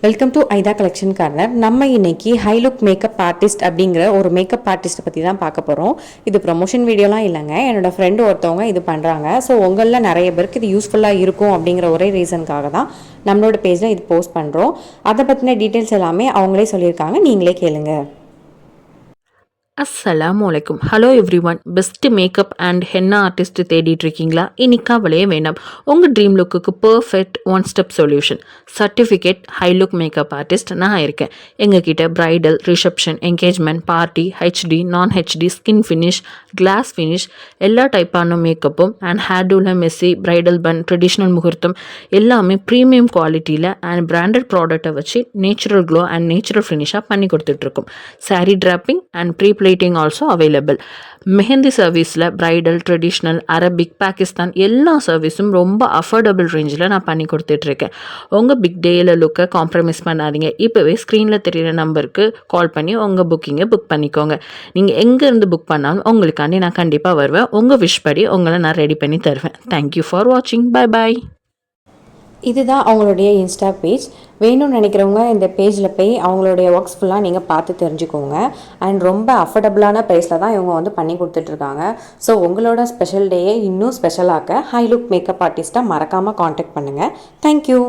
Welcome to ஐதா collection corner. நம்ம இன்னைக்கு ஹை லுக் மேக்கப் ஆர்டிஸ்ட் அப்படிங்கிற ஒரு மேக்கப் ஆர்டிஸ்ட்டை பற்றி தான் பார்க்க போகிறோம். இது ப்ரமோஷன் வீடியோலாம் இல்லைங்க, என்னோட ஃப்ரெண்டு ஒருத்தவங்க இது பண்ணுறாங்க. ஸோ உங்களில் நிறைய பேருக்கு இது யூஸ்ஃபுல்லாக இருக்கும் அப்படிங்கிற ஒரே ரீசனுக்காக தான் நம்மளோட பேஜில் இது போஸ்ட் பண்ணுறோம். அதை பற்றின டீட்டெயில்ஸ் எல்லாமே அவங்களே சொல்லியிருக்காங்க, நீங்களே கேளுங்க. அஸ்ஸலாமுஅலைக்கும். Hello everyone. Best makeup and henna artist தேடிட்டு இருக்கீங்களா? இன்னைக்கு கவலையே வேண்டாம். உங்கள் ட்ரீம் லுக்குக்கு perfect one step solution certificate high look makeup artist நான் இருக்கேன். எங்ககிட்ட bridal, reception, engagement, party, HD, non HD, skin finish, glass finish எல்லா டைப்பான மேக்கப்பும் அண்ட் ஹேர்டூல மெஸ்ஸி, பிரைடல் பன், ட்ரெடிஷ்னல் முகூர்த்தம் எல்லாமே ப்ரீமியம் குவாலிட்டியில் அண்ட் பிராண்டட் ப்ராடக்டை வச்சு நேச்சுரல் க்ளோ அண்ட் நேச்சுரல் ஃபினிஷாக பண்ணி கொடுத்துட்ருக்கோம். Saree dropping and pre plating also available. Mehndi சர்வீஸில் பிரைடல், ட்ரெடிஷ்னல், அரபிக், பாகிஸ்தான் எல்லா சர்வீஸும் ரொம்ப அஃபோர்டபுள் ரேஞ்சில் நான் பண்ணி கொடுத்துட்ருக்கேன். உங்கள் பிக் டேயில் லுக்கை காம்ப்ரமைஸ் பண்ணாதீங்க. இப்போவே ஸ்க்ரீனில் தெரிகிற நம்பருக்கு கால் பண்ணி உங்கள் புக்கிங்கை புக் பண்ணிக்கோங்க. நீங்கள் எங்கேருந்து புக் பண்ணாலும் உங்களுக்காண்டி நான் கண்டிப்பாக வருவேன். உங்கள் விஷ் படி உங்களை நான் ரெடி பண்ணி தருவேன். தேங்க்யூ ஃபார் வாட்சிங். Bye bye. இதுதான் அவங்களுடைய இன்ஸ்டா பேஜ். வேணும்னு நினைக்கிறவங்க இந்த பேஜில் போய் அவங்களுடைய ஒர்க்ஸ் ஃபுல்லாக நீங்கள் பார்த்து தெரிஞ்சுக்கோங்க. அண்ட் ரொம்ப அஃபோர்டபுளான ப்ரைஸில் தான் இவங்க வந்து பண்ணி கொடுத்துட்ருக்காங்க. ஸோ உங்களோட ஸ்பெஷல் டேயை இன்னும் ஸ்பெஷலாக்க ஹை லுக் மேக்கப் ஆர்டிஸ்ட்டாக மறக்காமல் காண்டாக்ட் பண்ணுங்கள். தேங்க்யூ.